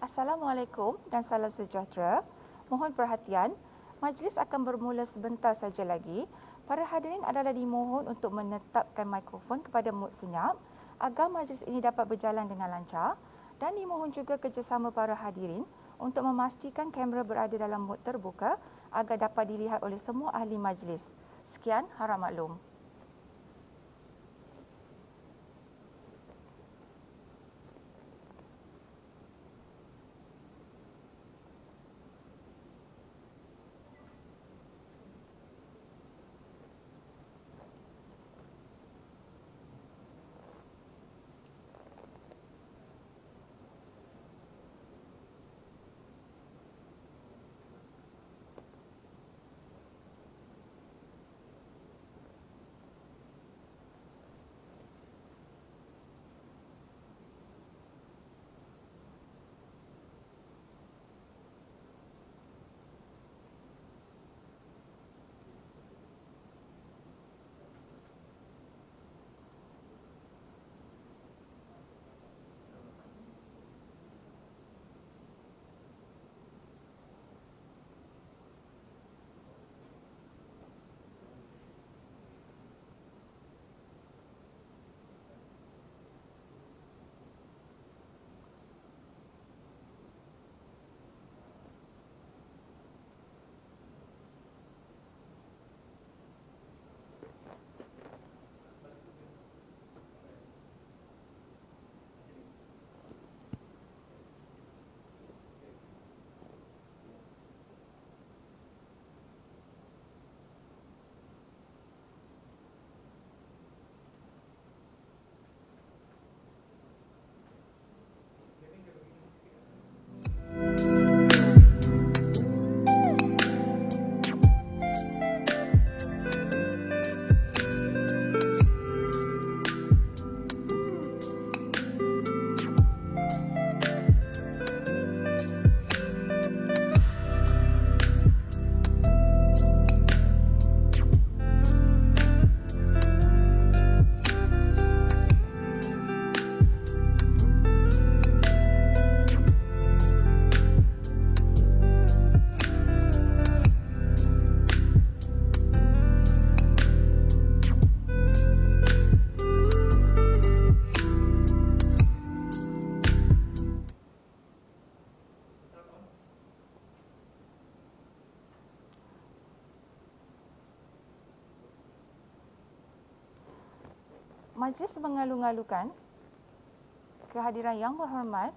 Assalamualaikum dan salam sejahtera. Mohon perhatian, majlis akan bermula sebentar saja lagi. Para hadirin adalah dimohon untuk menetapkan mikrofon kepada mood senyap agar majlis ini dapat berjalan dengan lancar, dan dimohon juga kerjasama para hadirin untuk memastikan kamera berada dalam mood terbuka agar dapat dilihat oleh semua ahli majlis. Sekian, harap maklum. Majlis mengalu-alukan kehadiran Yang Berhormat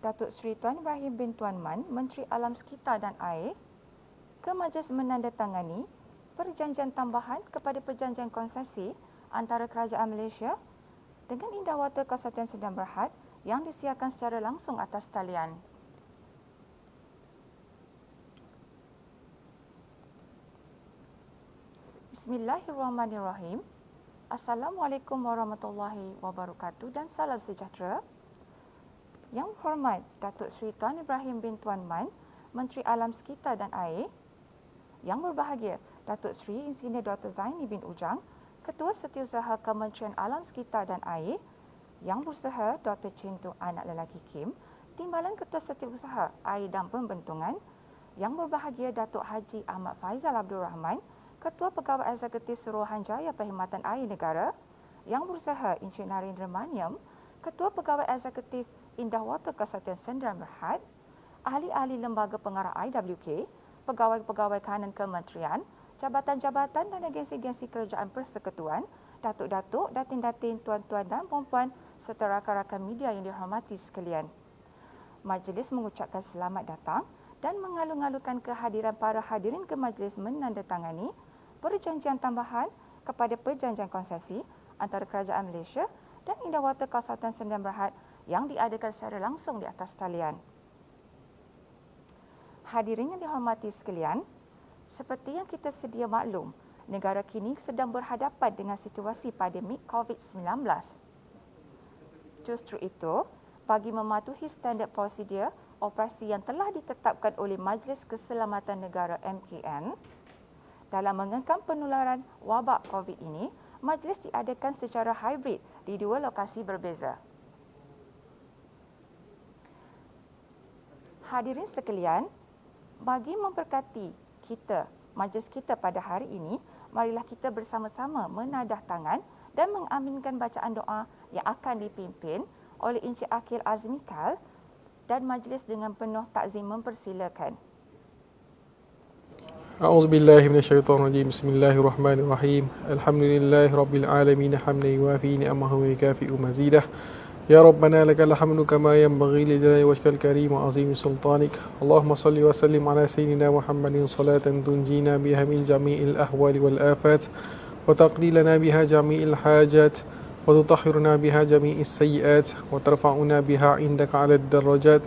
Datuk Seri Tuan Ibrahim bin Tuan Man, Menteri Alam Sekitar dan Air, ke majlis menandatangani perjanjian tambahan kepada perjanjian konsesi antara Kerajaan Malaysia dengan Indah Water Kawasan Sdn Bhd yang disiarkan secara langsung atas talian. Bismillahirrahmanirrahim. Assalamualaikum warahmatullahi wabarakatuh dan salam sejahtera. Yang Berhormat Datuk Seri Tuan Ibrahim bin Tuan Man, Menteri Alam Sekitar dan Air, Yang Berbahagia Datuk Seri Engineer Dr. Zaini bin Ujang, Ketua Setiausaha Kementerian Alam Sekitar dan Air, Yang Berusaha Dr. Cintu Anak Lelaki Kim, Timbalan Ketua Setiausaha Air dan Pembentungan, Yang Berbahagia Datuk Haji Ahmad Faizal Abdul Rahman, Ketua Pegawai Eksekutif Suruhanjaya Perkhidmatan Air Negara, Yang Berusaha Encik Narendra Maniam, Ketua Pegawai Eksekutif Indah Water Kawasan Sdn Bhd, ahli-ahli Lembaga Pengarah IWK, pegawai-pegawai kanan kementerian, jabatan-jabatan dan agensi-agensi kerajaan persekutuan, datuk-datuk, datin-datin, tuan-tuan dan puan-puan serta rakan-rakan media yang dihormati sekalian. Majlis mengucapkan selamat datang dan mengalu-alukan kehadiran para hadirin ke majlis menandatangani perjanjian tambahan kepada perjanjian konsesi antara Kerajaan Malaysia dan Indah Water Kawasan Sdn Bhd yang diadakan secara langsung di atas talian. Hadirin yang dihormati sekalian, seperti yang kita sedia maklum, negara kini sedang berhadapan dengan situasi pandemik COVID-19. Justru itu, bagi mematuhi standard prosedur operasi yang telah ditetapkan oleh Majlis Keselamatan Negara MKN, dalam mengekang penularan wabak COVID ini, majlis diadakan secara hybrid di dua lokasi berbeza. Hadirin sekalian, bagi memberkati kita, majlis kita pada hari ini, marilah kita bersama-sama menadah tangan dan mengaminkan bacaan doa yang akan dipimpin oleh Encik Akil Azmikal dan majlis dengan penuh takzim mempersilakan. أعوذ بالله من الشيطان الرجيم بسم الله الرحمن الرحيم الحمد لله رب العالمين حمدا يوافي نعمه ويكافئ مزيده يا ربنا لك الحمد كما ينبغي لجلال وجهك الكريم وعظيم سلطانك اللهم صل وسلم على سيدنا محمد صلاة تنجينا بها من جميع الأهوال والآفات وتقضي لنا بها جميع الحاجات وتطهرنا بها جميع السيئات وترفعنا بها عندك على الدرجات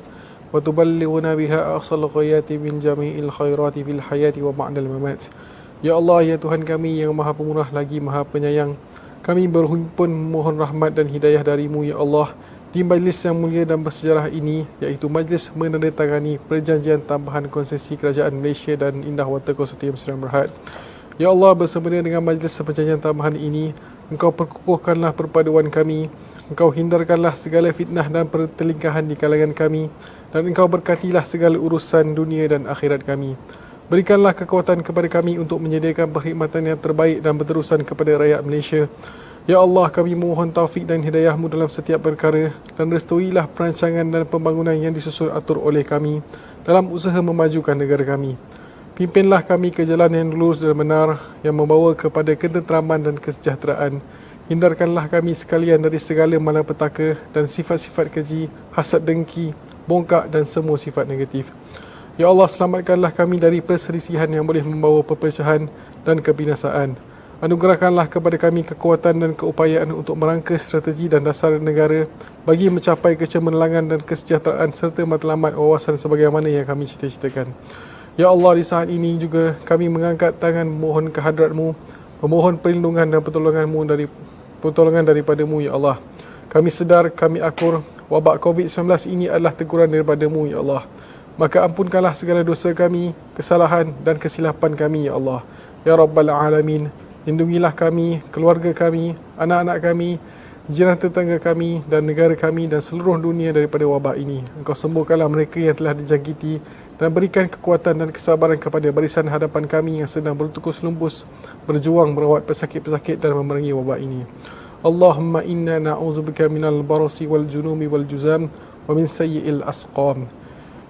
وتبلغنا بها أقصى الغايات من جميع الخيرات في الحياة وبعد الممات. Ya Allah, ya Tuhan kami yang Maha Pemurah lagi Maha Penyayang, kami berhimpun mohon rahmat dan hidayah darimu ya Allah di majlis yang mulia dan bersejarah ini, iaitu majlis menandatangani perjanjian tambahan konsesi Kerajaan Malaysia dan Indah Water Consortium Sdn Bhd. Ya Allah, bersempena dengan majlis perjanjian tambahan ini, Engkau perkukuhkanlah perpaduan kami, Engkau hindarkanlah segala fitnah dan pertelingkahan di kalangan kami, dan Engkau berkatilah segala urusan dunia dan akhirat kami. Berikanlah kekuatan kepada kami untuk menyediakan perkhidmatan yang terbaik dan berterusan kepada rakyat Malaysia. Ya Allah, kami mohon taufik dan hidayah-Mu dalam setiap perkara, dan restuilah perancangan dan pembangunan yang disusun atur oleh kami dalam usaha memajukan negara kami. Pimpinlah kami ke jalan yang lurus dan benar, yang membawa kepada ketenteraman dan kesejahteraan. Hindarkanlah kami sekalian dari segala malapetaka dan sifat-sifat keji, hasad dengki, bongkak dan semua sifat negatif. Ya Allah, selamatkanlah kami dari perselisihan yang boleh membawa perpecahan dan kebinasaan. Anugerahkanlah kepada kami kekuatan dan keupayaan untuk merangka strategi dan dasar negara bagi mencapai kecemerlangan dan kesejahteraan serta matlamat wawasan sebagaimana yang kami cita-citakan. Ya Allah, di saat ini juga kami mengangkat tangan memohon kehadrat-Mu, memohon perlindungan dan pertolongan daripada-Mu ya Allah. Kami sedar, kami akur wabak COVID-19 ini adalah teguran daripada-Mu ya Allah. Maka ampunkanlah segala dosa kami, kesalahan dan kesilapan kami ya Allah. Ya Rabbal Alamin, lindungilah kami, keluarga kami, anak-anak kami, jiran tetangga kami dan negara kami dan seluruh dunia daripada wabak ini. Engkau sembuhkanlah mereka yang telah dijangkiti dan berikan kekuatan dan kesabaran kepada barisan hadapan kami yang sedang bertukus lumbus berjuang merawat pesakit-pesakit dan memerangi wabak ini. Allahumma inna na'udzubika minal barasi wal junumi wal juzam wa min sayyi'il asqam.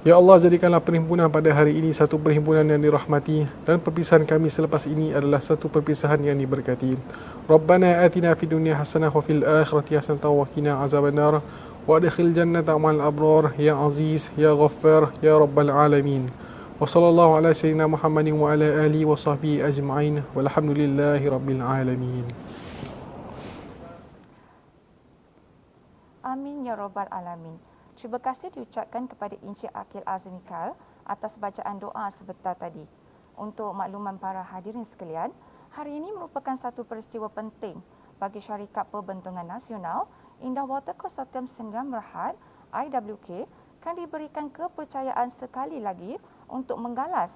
Ya Allah, jadikanlah perhimpunan pada hari ini satu perhimpunan yang dirahmati, dan perpisahan kami selepas ini adalah satu perpisahan yang diberkati. Rabbana atina fid dunya hasanah wa fil akhirati hasanah wa qina azabannar wa adkhil jannata ma'al abrar ya aziz ya ghaffar ya rabbal alamin. Wa sallallahu ala sayyidina Muhammadin wa ala alihi wa sahbihi ajma'in walhamdulillahi rabbil alamin. Amin ya Rabbal Alamin. Terima kasih diucapkan kepada Encik Akil Azmikal atas bacaan doa sebentar tadi. Untuk makluman para hadirin sekalian, hari ini merupakan satu peristiwa penting bagi Syarikat Perbentungan Nasional Indah Water Consortium Sdn Bhd IWK kan diberikan kepercayaan sekali lagi untuk menggalas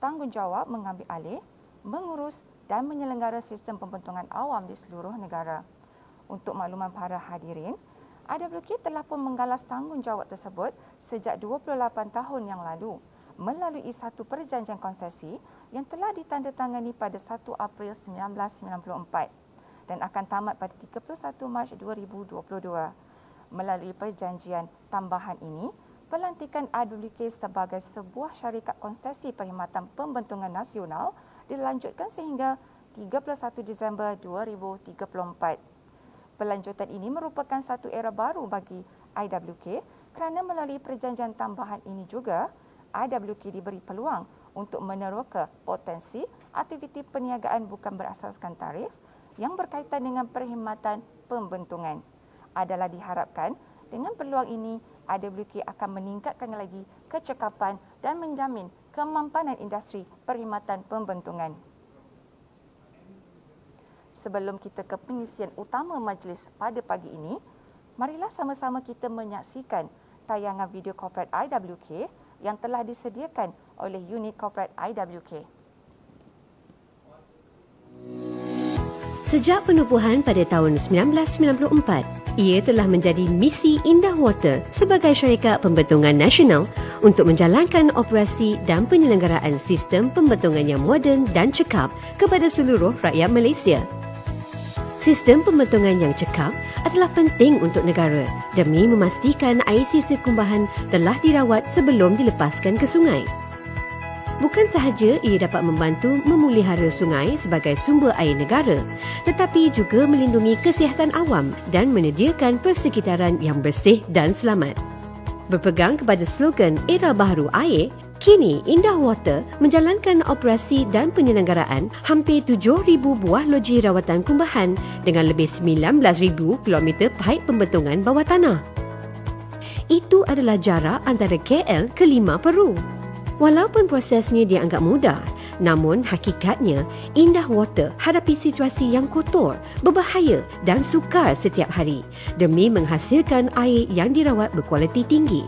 tanggungjawab mengambil alih, mengurus dan menyelenggara sistem pembentungan awam di seluruh negara. Untuk makluman para hadirin, IWK telah pun menggalas tanggungjawab tersebut sejak 28 tahun yang lalu melalui satu perjanjian konsesi yang telah ditandatangani pada 1 April 1994 dan akan tamat pada 31 Mac 2022. Melalui perjanjian tambahan ini, pelantikan IWK sebagai sebuah syarikat konsesi perkhidmatan pembentungan nasional dilanjutkan sehingga 31 Disember 2034. Pelanjutan ini merupakan satu era baru bagi IWK kerana melalui perjanjian tambahan ini juga, IWK diberi peluang untuk meneroka potensi aktiviti perniagaan bukan berasaskan tarif yang berkaitan dengan perkhidmatan pembentungan. Adalah diharapkan dengan peluang ini, IWK akan meningkatkan lagi kecekapan dan menjamin kemampanan industri perkhidmatan pembentungan. Sebelum kita ke pengisian utama majlis pada pagi ini, marilah sama-sama kita menyaksikan tayangan video corporate IWK yang telah disediakan oleh unit corporate IWK. Sejak penubuhan pada tahun 1994, ia telah menjadi misi Indah Water sebagai syarikat pembetongan nasional untuk menjalankan operasi dan penyelenggaraan sistem pembetongan yang moden dan cekap kepada seluruh rakyat Malaysia. Sistem pembetongan yang cekap adalah penting untuk negara demi memastikan air sisa kumbahan telah dirawat sebelum dilepaskan ke sungai. Bukan sahaja ia dapat membantu memelihara sungai sebagai sumber air negara, tetapi juga melindungi kesihatan awam dan menyediakan persekitaran yang bersih dan selamat. Berpegang kepada slogan Era Baharu Air, kini Indah Water menjalankan operasi dan penyelenggaraan hampir 7,000 buah loji rawatan kumbahan dengan lebih 19,000 kilometer paip pembetongan bawah tanah. Itu adalah jarak antara KL ke 5 Peru. Walaupun prosesnya dianggap mudah, namun hakikatnya Indah Water hadapi situasi yang kotor, berbahaya dan sukar setiap hari demi menghasilkan air yang dirawat berkualiti tinggi.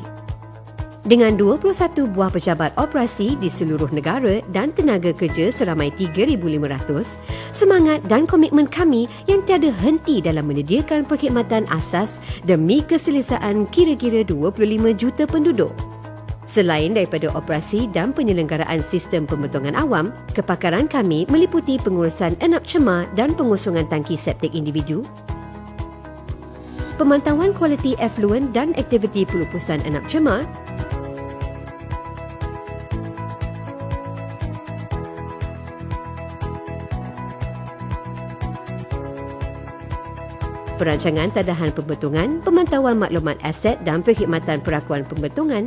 Dengan 21 buah pejabat operasi di seluruh negara dan tenaga kerja seramai 3,500, semangat dan komitmen kami yang tiada henti dalam menyediakan perkhidmatan asas demi keselesaan kira-kira 25 juta penduduk. Selain daripada operasi dan penyelenggaraan sistem pembetongan awam, kepakaran kami meliputi pengurusan enap cemar dan pengosongan tangki septik individu, pemantauan kualiti efluen dan aktiviti pelupusan enap cemar, perancangan tadahan pembetongan, pemantauan maklumat aset dan perkhidmatan perakuan pembetongan,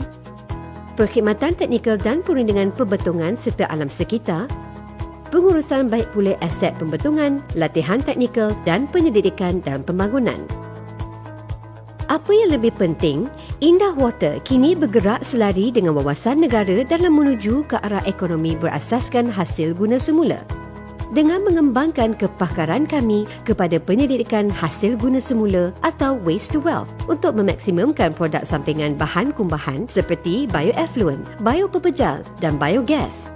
perkhidmatan teknikal dan perundingan pembetongan serta alam sekitar, pengurusan baik pulih aset pembetongan, latihan teknikal dan penyelidikan dan pembangunan. Apa yang lebih penting, Indah Water kini bergerak selari dengan wawasan negara dalam menuju ke arah ekonomi berasaskan hasil guna semula. Dengan mengembangkan kepakaran kami kepada penyelidikan hasil guna semula atau waste to wealth untuk memaksimumkan produk sampingan bahan kumbahan seperti bioeffluent, biopepejal dan biogas.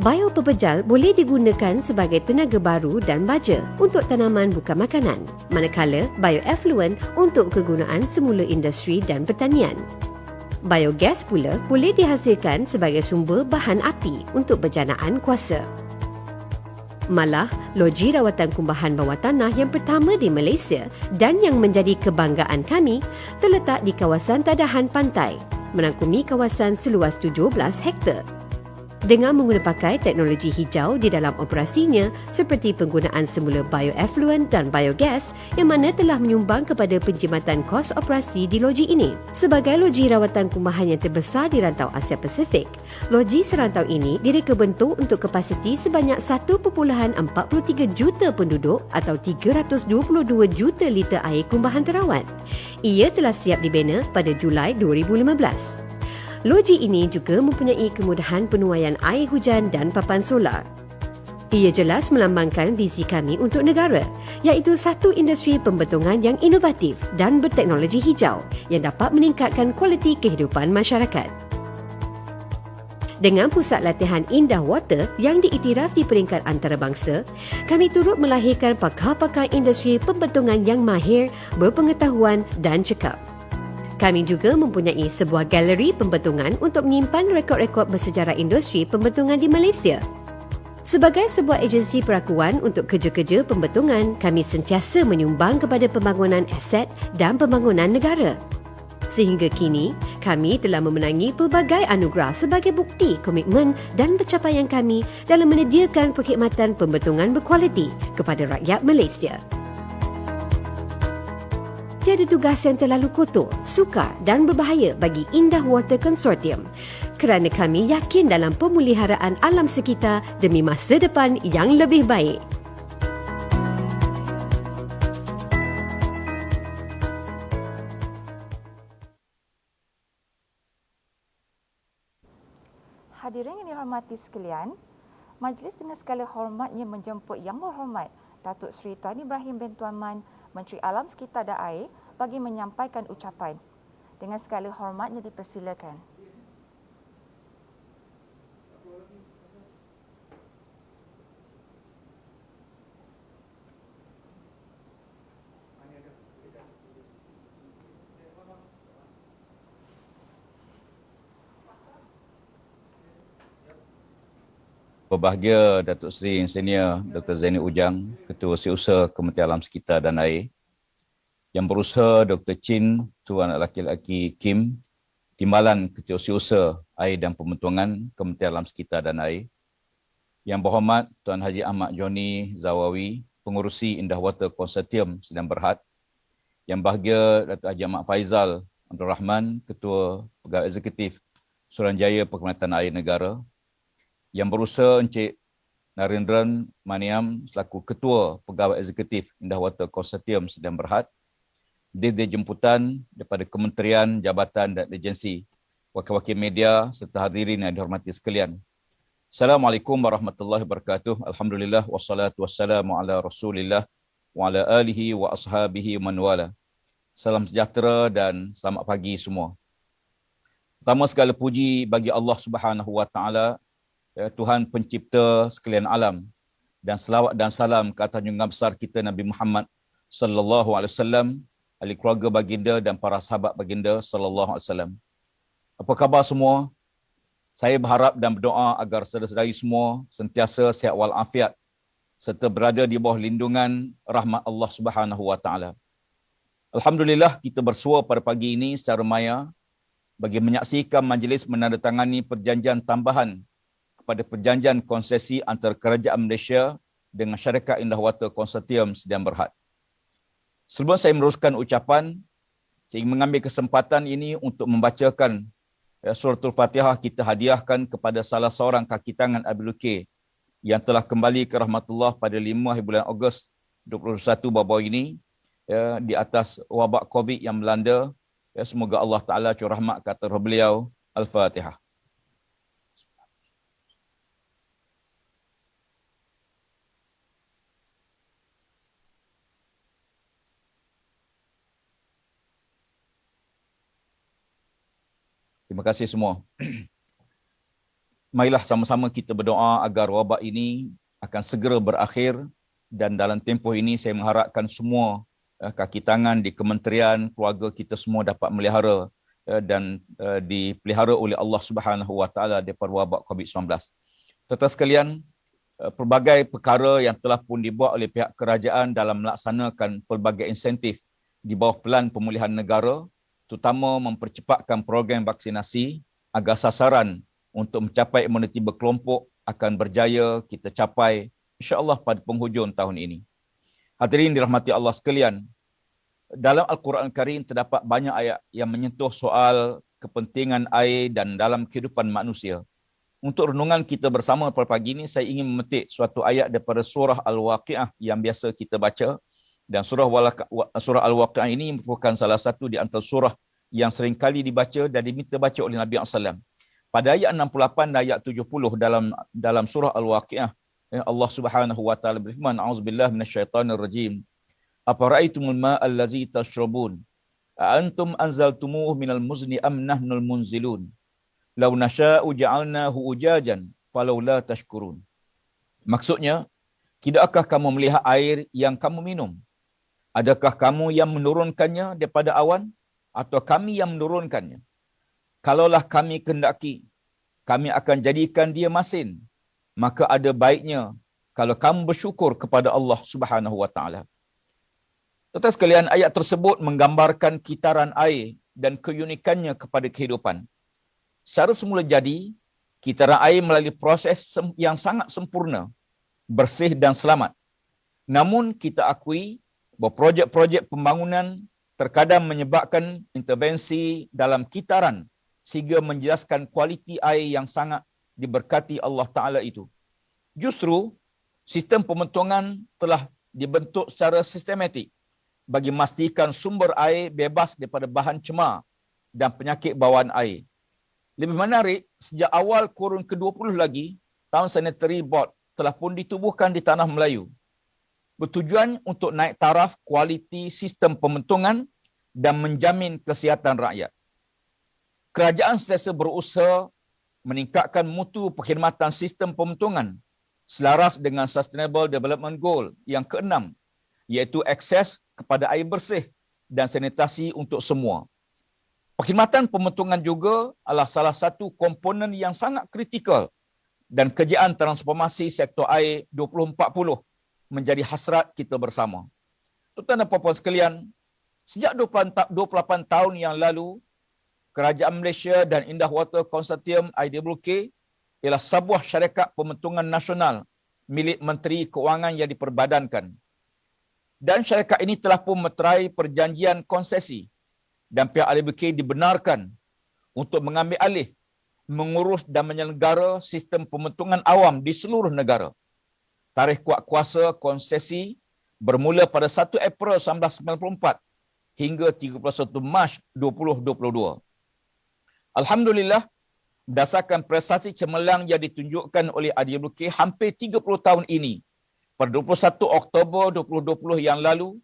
Biopepejal boleh digunakan sebagai tenaga baru dan baja untuk tanaman bukan makanan, manakala bioeffluent untuk kegunaan semula industri dan pertanian. Biogas pula boleh dihasilkan sebagai sumber bahan api untuk berjanaan kuasa. Malah, loji rawatan kumbahan bawah tanah yang pertama di Malaysia dan yang menjadi kebanggaan kami terletak di kawasan tadahan pantai, merangkumi kawasan seluas 17 hektar. Dengan menggunakan teknologi hijau di dalam operasinya seperti penggunaan semula bioeffluent dan biogas yang mana telah menyumbang kepada penjimatan kos operasi di loji ini. Sebagai loji rawatan kumbahan yang terbesar di rantau Asia Pasifik, loji serantau ini direka bentuk untuk kapasiti sebanyak 1.43 juta penduduk atau 322 juta liter air kumbahan terawat. Ia telah siap dibina pada Julai 2015. Loji ini juga mempunyai kemudahan penuaian air hujan dan papan solar. Ia jelas melambangkan visi kami untuk negara, iaitu satu industri pembetongan yang inovatif dan berteknologi hijau yang dapat meningkatkan kualiti kehidupan masyarakat. Dengan pusat latihan Indah Water yang diiktiraf di peringkat antarabangsa, kami turut melahirkan pakar-pakar industri pembetongan yang mahir, berpengetahuan dan cekap. Kami juga mempunyai sebuah galeri pembetongan untuk menyimpan rekod-rekod bersejarah industri pembetongan di Malaysia. Sebagai sebuah agensi perakuan untuk kerja-kerja pembetongan, kami sentiasa menyumbang kepada pembangunan aset dan pembangunan negara. Sehingga kini, kami telah memenangi pelbagai anugerah sebagai bukti komitmen dan pencapaian kami dalam menyediakan perkhidmatan pembetongan berkualiti kepada rakyat Malaysia. Tiada tugas yang terlalu kotor, sukar dan berbahaya bagi Indah Water Consortium kerana kami yakin dalam pemeliharaan alam sekitar demi masa depan yang lebih baik. Hadirin yang dihormati sekalian, majlis dengan segala hormatnya menjemput Yang Berhormat Datuk Seri Tuan Ibrahim bin Tuan Man, Menteri Alam Sekitar dan Air bagi menyampaikan ucapan. Dengan segala hormatnya dipersilakan. Berbahagia Datuk Seri yang Senior Dr. Zaini Ujang, Ketua Setiausaha Kementerian Alam Sekitar dan Air. Yang Berusaha Dr. Chin, Tuan Laki-Laki Kim, Timbalan Ketua Setiausaha Air dan Pembentuangan Kementerian Alam Sekitar dan Air. Yang Berhormat Tuan Haji Ahmad Joni Zawawi, Pengurusi Indah Water Konsortium Sdn Bhd. Yang bahagia Datuk Haji Ahmad Faizal Abdul Rahman, Ketua Pegawai Eksekutif Suruhanjaya Perkhidmatan Air Negara. Yang Berusaha Encik Narendran Maniam selaku Ketua Pegawai Eksekutif Indah Water Konsortium Sdn Bhd. Dirjen Jemputan daripada Kementerian, Jabatan dan Agensi, wakil-wakil media serta hadirin yang dihormati sekalian. Assalamualaikum warahmatullahi wabarakatuh. Alhamdulillah wassalatu wassalamu ala Rasulillah wa ala alihi wa ashabihi man wala. Salam sejahtera dan selamat pagi semua. Pertama segala puji bagi Allah Subhanahu wa taala, Tuhan pencipta sekalian alam, dan selawat dan salam ke atas junjungan besar kita Nabi Muhammad sallallahu alaihi wasallam, ahli keluarga baginda dan para sahabat baginda sallallahu alaihi wasallam. Apa khabar semua? Saya berharap dan berdoa agar saudara-saudari semua sentiasa sihat walafiat serta berada di bawah lindungan rahmat Allah Subhanahu wa taala. Alhamdulillah kita bersua pada pagi ini secara maya bagi menyaksikan majlis menandatangani perjanjian tambahan kepada perjanjian konsesi antara Kerajaan Malaysia dengan Syarikat Indah Water Konsortium Sdn Bhd. Sebelum saya meneruskan ucapan, saya ingin mengambil kesempatan ini untuk membacakan Suratul Fatihah kita hadiahkan kepada salah seorang kaki tangan ABLUK yang telah kembali ke rahmatullah pada 5 bulan Ogos 2021 baru-baru ini di atas wabak COVID yang melanda. Semoga Allah Ta'ala curah rahmat ke atas beliau. Al-Fatihah. Terima kasih semua. Marilah sama-sama kita berdoa agar wabak ini akan segera berakhir, dan dalam tempoh ini saya mengharapkan semua kaki tangan di kementerian, keluarga kita semua dapat melihara dan dipelihara oleh Allah Subhanahu wa taala daripada wabak COVID-19. Tuan-tuan sekalian, pelbagai perkara yang telah pun dibuat oleh pihak kerajaan dalam melaksanakan pelbagai insentif di bawah Pelan Pemulihan Negara, terutama mempercepatkan program vaksinasi agar sasaran untuk mencapai imuniti berkelompok akan berjaya kita capai insya-Allah pada penghujung tahun ini. Hadirin dirahmati Allah sekalian, dalam Al-Quran Karim terdapat banyak ayat yang menyentuh soal kepentingan air dan dalam kehidupan manusia. Untuk renungan kita bersama pada pagi ini, saya ingin memetik suatu ayat daripada surah Al-Waqi'ah yang biasa kita baca. Dan surah Al-Waqi'ah ini merupakan salah satu di antara surah yang sering kali dibaca dan diminta baca oleh Nabi SAW. Pada ayat 68 dan ayat 70 dalam surah Al-Waqi'ah, Allah Subhanahu wa taala berfirman, "A'udzubillahi minasyaitonirrajim. Afara'aytumul ma'a allazi tashrabun? A'antum anzaltumuhu minal muzni am nahnul munzilun? Law nasha'u ja'alnahu ujajan falawla tashkurun." Maksudnya, tidakkah kamu melihat air yang kamu minum? Adakah kamu yang menurunkannya daripada awan atau kami yang menurunkannya? Kalaulah kami kehendaki, kami akan jadikan dia masin. Maka ada baiknya kalau kamu bersyukur kepada Allah Subhanahu wa taala. Tuan-tuan sekalian, ayat tersebut menggambarkan kitaran air dan keunikannya kepada kehidupan. Secara semula jadi, kitaran air melalui proses yang sangat sempurna, bersih dan selamat. Namun kita akui bahawa projek-projek pembangunan terkadang menyebabkan intervensi dalam kitaran sehingga menjelaskan kualiti air yang sangat diberkati Allah Ta'ala itu. Justru, sistem pemotongan telah dibentuk secara sistematik bagi memastikan sumber air bebas daripada bahan cemar dan penyakit bawaan air. Lebih menarik, sejak awal kurun ke-20 lagi, Town Sanitary Board telah pun ditubuhkan di tanah Melayu, bertujuan untuk naik taraf kualiti sistem pemotongan dan menjamin kesihatan rakyat. Kerajaan sentiasa berusaha meningkatkan mutu perkhidmatan sistem pemotongan selaras dengan Sustainable Development Goal yang ke-6, iaitu akses kepada air bersih dan sanitasi untuk semua. Perkhidmatan pemotongan juga adalah salah satu komponen yang sangat kritikal dan kejayaan transformasi sektor air 2040 menjadi hasrat kita bersama. Tuan-tuan dan puan-puan sekalian, sejak 28 tahun yang lalu, Kerajaan Malaysia dan Indah Water Consortium IWK ialah sebuah syarikat pembentungan nasional milik Menteri Keuangan yang diperbadankan. Dan syarikat ini telah pun meterai perjanjian konsesi dan pihak IWK dibenarkan untuk mengambil alih, mengurus dan menyelenggara sistem pembentungan awam di seluruh negara. Tarikh kuat kuasa konsesi bermula pada 1 April 1994 hingga 31 Mac 2022. Alhamdulillah, berdasarkan prestasi cemerlang yang ditunjukkan oleh IWK hampir 30 tahun ini, pada 21 Oktober 2020 yang lalu,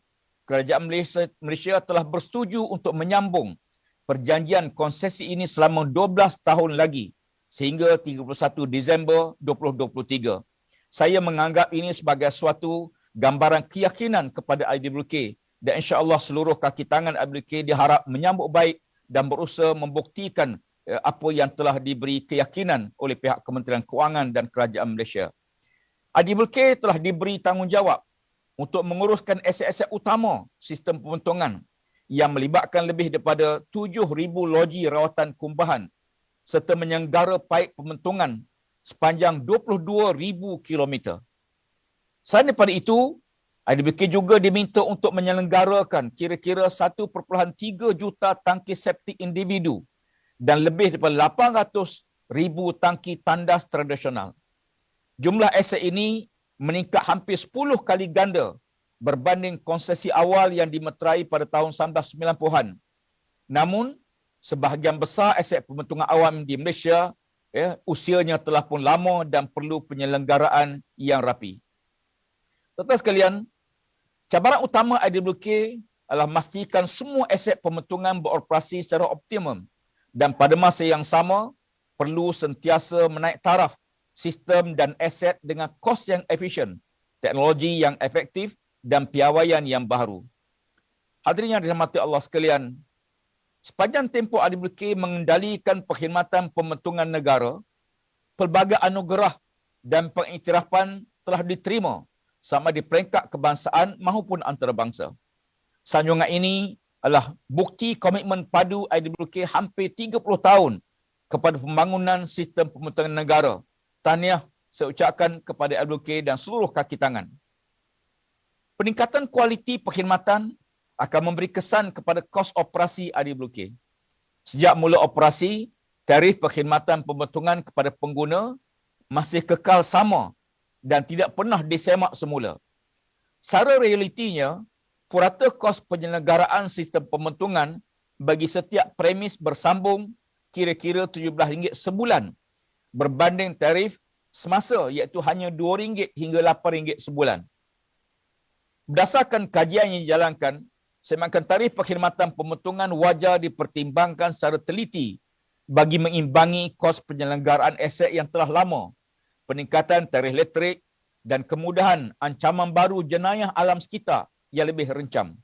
Kerajaan Malaysia telah bersetuju untuk menyambung perjanjian konsesi ini selama 12 tahun lagi sehingga 31 Disember 2023. Saya menganggap ini sebagai suatu gambaran keyakinan kepada IWK dan insya-Allah seluruh kaki tangan IWK diharap menyambut baik dan berusaha membuktikan apa yang telah diberi keyakinan oleh pihak Kementerian Keuangan dan Kerajaan Malaysia. IWK telah diberi tanggungjawab untuk menguruskan aset-aset utama sistem pembentungan yang melibatkan lebih daripada 7,000 loji rawatan kumbahan serta menyelenggara paip pembentungan sepanjang 22,000 kilometer. Selain daripada itu, IWK juga diminta untuk menyelenggarakan kira-kira 1.3 juta tangki septik individu dan lebih daripada 800,000 tangki tandas tradisional. Jumlah aset ini meningkat hampir 10 kali ganda berbanding konsesi awal yang dimeterai pada tahun 1990-an. Namun, sebahagian besar aset pembentungan awam di Malaysia usianya telah pun lama dan perlu penyelenggaraan yang rapi. Tuan-tuan sekalian, cabaran utama IWK adalah memastikan semua aset pembentungan beroperasi secara optimum dan pada masa yang sama perlu sentiasa menaik taraf sistem dan aset dengan kos yang efisien, teknologi yang efektif dan piawaian yang baharu. Hadirin yang dirahmati Allah sekalian, sepanjang tempoh IWK mengendalikan perkhidmatan pembentungan negara, pelbagai anugerah dan pengiktirafan telah diterima sama di peringkat kebangsaan maupun antarabangsa. Sanjungan ini adalah bukti komitmen padu IWK hampir 30 tahun kepada pembangunan sistem pembentungan negara. Tahniah saya ucapkan kepada IWK dan seluruh kaki tangan. Peningkatan kualiti perkhidmatan akan memberi kesan kepada kos operasi IWK. Sejak mula operasi, tarif perkhidmatan pembentungan kepada pengguna masih kekal sama dan tidak pernah disemak semula. Secara realitinya, purata kos penyelenggaraan sistem pembentungan bagi setiap premis bersambung kira-kira RM17 sebulan berbanding tarif semasa iaitu hanya RM2 hingga RM8 sebulan. Berdasarkan kajian yang dijalankan, semakan tarif perkhidmatan pembentungan wajar dipertimbangkan secara teliti bagi mengimbangi kos penyelenggaraan aset yang telah lama, peningkatan tarif elektrik dan kemudahan ancaman baru jenayah alam sekitar yang lebih rencam.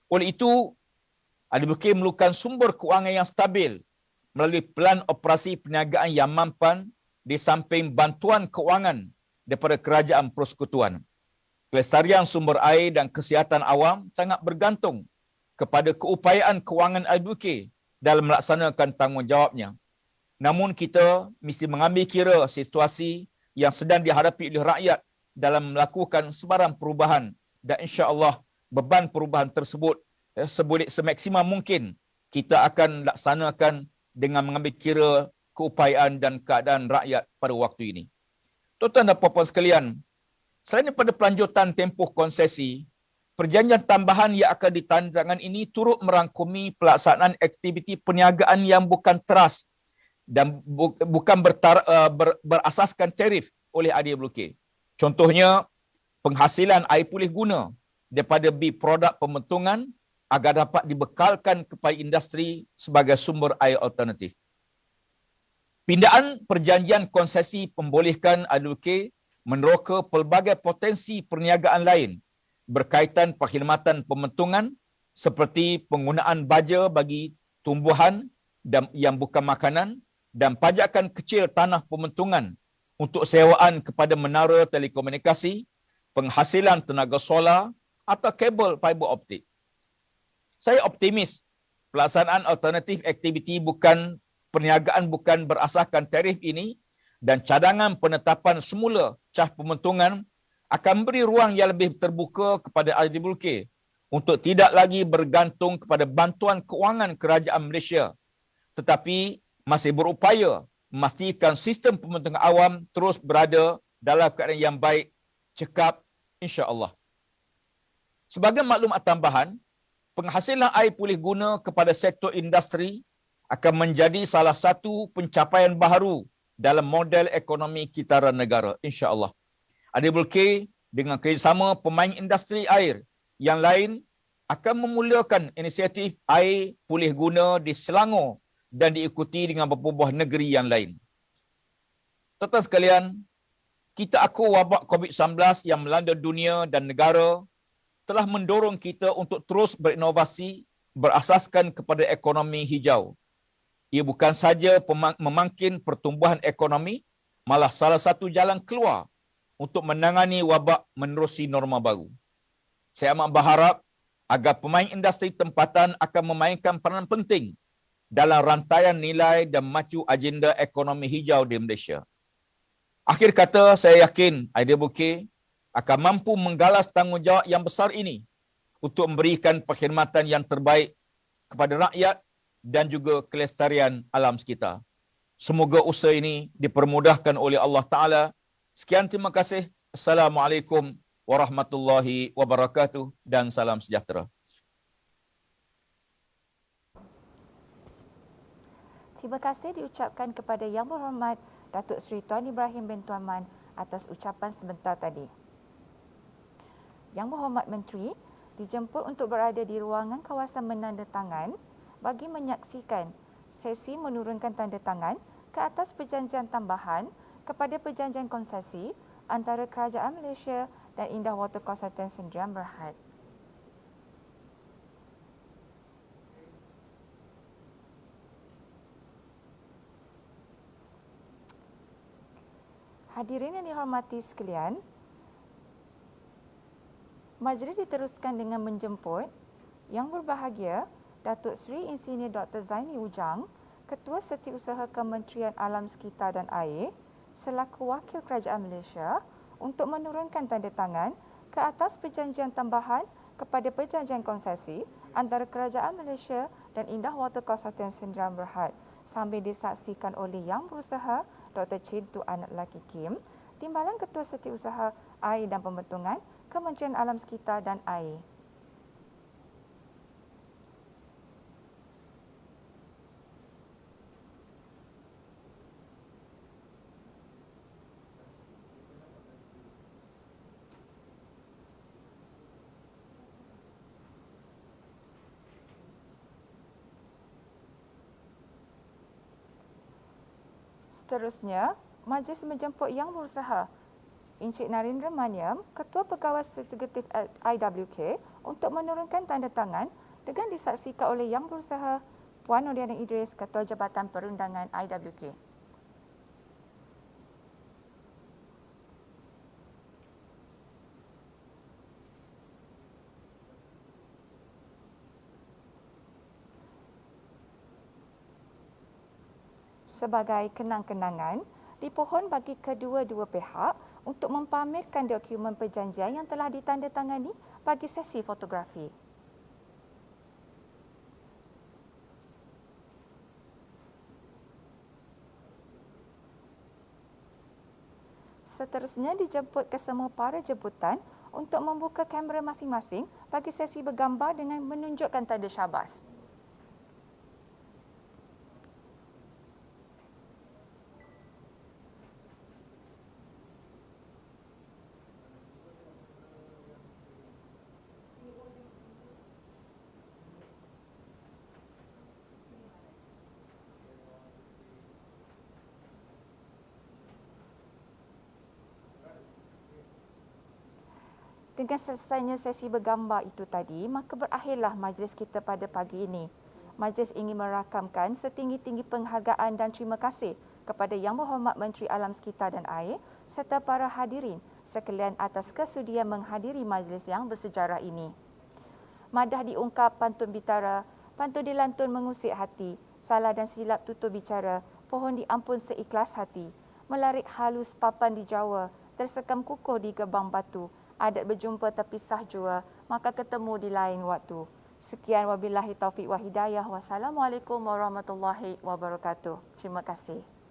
Oleh itu, IWK memerlukan sumber kewangan yang stabil melalui pelan operasi perniagaan yang mampan di samping bantuan kewangan daripada kerajaan persekutuan. Kelestarian sumber air dan kesihatan awam sangat bergantung kepada keupayaan kewangan IWK dalam melaksanakan tanggungjawabnya. Namun kita mesti mengambil kira situasi yang sedang dihadapi oleh rakyat dalam melakukan sebarang perubahan dan insya-Allah beban perubahan tersebut semaksimum mungkin kita akan laksanakan dengan mengambil kira keupayaan dan keadaan rakyat pada waktu ini. Tuan-tuan dan puan-puan sekalian, selain daripada pelanjutan tempoh konsesi, perjanjian tambahan yang akan ditandatangan ini turut merangkumi pelaksanaan aktiviti perniagaan yang bukan teras dan bukan berasaskan tarif oleh IWK. Contohnya, penghasilan air pulih guna daripada produk pembentungan agar dapat dibekalkan kepada industri sebagai sumber air alternatif. Pindaan perjanjian konsesi membolehkan IWK meneroka pelbagai potensi perniagaan lain berkaitan perkhidmatan pembentungan seperti penggunaan baja bagi tumbuhan yang bukan makanan dan pajakan kecil tanah pembentungan untuk sewaan kepada menara telekomunikasi, penghasilan tenaga solar atau kabel fiber optik. Saya optimis pelaksanaan alternatif aktiviti perniagaan bukan berasaskan tarif ini dan cadangan penetapan semula cah pemotongan akan beri ruang yang lebih terbuka kepada IWK untuk tidak lagi bergantung kepada bantuan kewangan kerajaan Malaysia, tetapi masih berupaya memastikan sistem pemotongan awam terus berada dalam keadaan yang baik, cekap, insya-Allah. Sebagai maklumat tambahan, penghasilan air pulih guna kepada sektor industri akan menjadi salah satu pencapaian baharu dalam model ekonomi kitaran negara, insya-Allah. IWK dengan kerjasama pemain industri air yang lain akan memulakan inisiatif air pulih guna di Selangor dan diikuti dengan beberapa buah negeri yang lain. Tuan-tuan sekalian, kita akui wabak COVID-19 yang melanda dunia dan negara telah mendorong kita untuk terus berinovasi berasaskan kepada ekonomi hijau. Ia bukan saja memangkin pertumbuhan ekonomi, malah salah satu jalan keluar untuk menangani wabak menerusi norma baru. Saya amat berharap agar pemain industri tempatan akan memainkan peranan penting dalam rantaian nilai dan maju agenda ekonomi hijau di Malaysia. Akhir kata, saya yakin IWK akan mampu menggalas tanggungjawab yang besar ini untuk memberikan perkhidmatan yang terbaik kepada rakyat dan juga kelestarian alam sekitar. Semoga usaha ini dipermudahkan oleh Allah Ta'ala. Sekian, terima kasih. Assalamualaikum warahmatullahi wabarakatuh dan salam sejahtera. Terima kasih diucapkan kepada Yang Berhormat Datuk Seri Tuan Ibrahim bin Tuan Man atas ucapan sebentar tadi. Yang Berhormat Menteri dijemput untuk berada di ruangan kawasan menandatangan bagi menyaksikan sesi menurunkan tanda tangan ke atas perjanjian tambahan kepada perjanjian konsesi antara Kerajaan Malaysia dan Indah Water Consultant Sdn Bhd. Hadirin yang dihormati sekalian, majlis diteruskan dengan menjemput Yang Berbahagia Datuk Seri Insinyur Dr. Zaini Ujang, Ketua Setiausaha Kementerian Alam Sekitar dan Air, selaku Wakil Kerajaan Malaysia untuk menurunkan tanda tangan ke atas perjanjian tambahan kepada perjanjian konsesi antara Kerajaan Malaysia dan Indah Water Consultant Sdn Bhd sambil disaksikan oleh Yang Berusaha Dr. Chin Tu Anak Lelaki Kim, Timbalan Ketua Setiausaha Air dan Pembentungan Kementerian Alam Sekitar dan Air. Seterusnya, majlis menjemput Yang Berusaha Encik Narendra Maniam, Ketua Pegawai Eksekutif IWK untuk menurunkan tanda tangan dengan disaksikan oleh Yang Berusaha Puan Noriana Idris, Ketua Jabatan Perundangan IWK. Sebagai kenang-kenangan, dipohon bagi kedua-dua pihak untuk mempamerkan dokumen perjanjian yang telah ditandatangani bagi sesi fotografi. Seterusnya dijemput ke semua para jemputan untuk membuka kamera masing-masing bagi sesi bergambar dengan menunjukkan tanda syabas. Dengan selesainya sesi bergambar itu tadi, maka berakhirlah majlis kita pada pagi ini. Majlis ingin merakamkan setinggi-tinggi penghargaan dan terima kasih kepada Yang Berhormat Menteri Alam Sekitar dan Air serta para hadirin sekalian atas kesudian menghadiri majlis yang bersejarah ini. Madah diungkap pantun bitara, pantun dilantun mengusik hati, salah dan silap tutur bicara, pohon diampun seikhlas hati, melarik halus papan di Jawa, tersekam kukuh di gerbang batu, adat berjumpa tapi sah jua, maka ketemu di lain waktu. Sekian wabillahi taufiq wa hidayah. Wassalamualaikum warahmatullahi wabarakatuh. Terima kasih.